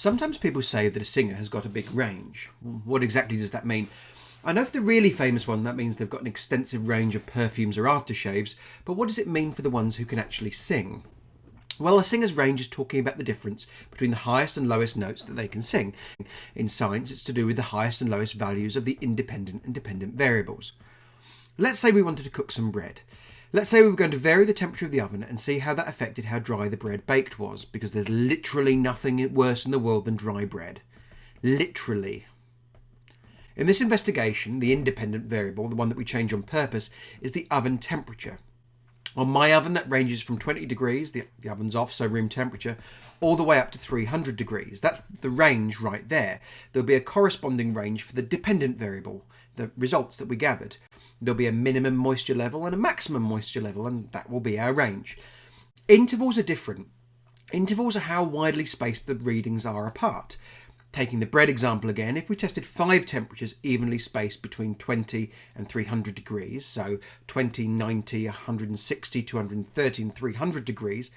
Sometimes people say that a singer has got a big range. What exactly does that mean? I know for the really famous one, that means they've got an extensive range of perfumes or aftershaves, but what does it mean for the ones who can actually sing? Well, a singer's range is talking about the difference between the highest and lowest notes that they can sing. In science, it's to do with the highest and lowest values of the independent and dependent variables. Let's say we wanted to cook some bread. Let's say we were going to vary the temperature of the oven and see how that affected how dry the bread baked was, because there's literally nothing worse in the world than dry bread. Literally. In this investigation, the independent variable, the one that we change on purpose, is the oven temperature. On my oven, that ranges from 20 degrees, the oven's off, so room temperature, all the way up to 300 degrees. That's the range right there. There'll be a corresponding range for the dependent variable, the results that we gathered. There'll be a minimum moisture level and a maximum moisture level, and that will be our range. Intervals are different. Intervals are how widely spaced the readings are apart. Taking the bread example again, if we tested 5 temperatures evenly spaced between 20 and 300 degrees, so 20, 90, 160, 230 and 300 degrees,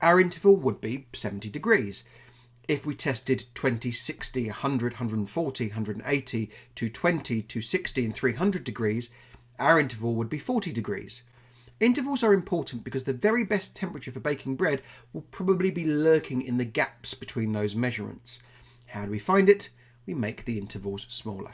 our interval would be 70 degrees. If we tested 20, 60, 100, 140, 180, 220, 260 and 300 degrees, our interval would be 40 degrees. Intervals are important because the very best temperature for baking bread will probably be lurking in the gaps between those measurements. How do we find it? We make the intervals smaller.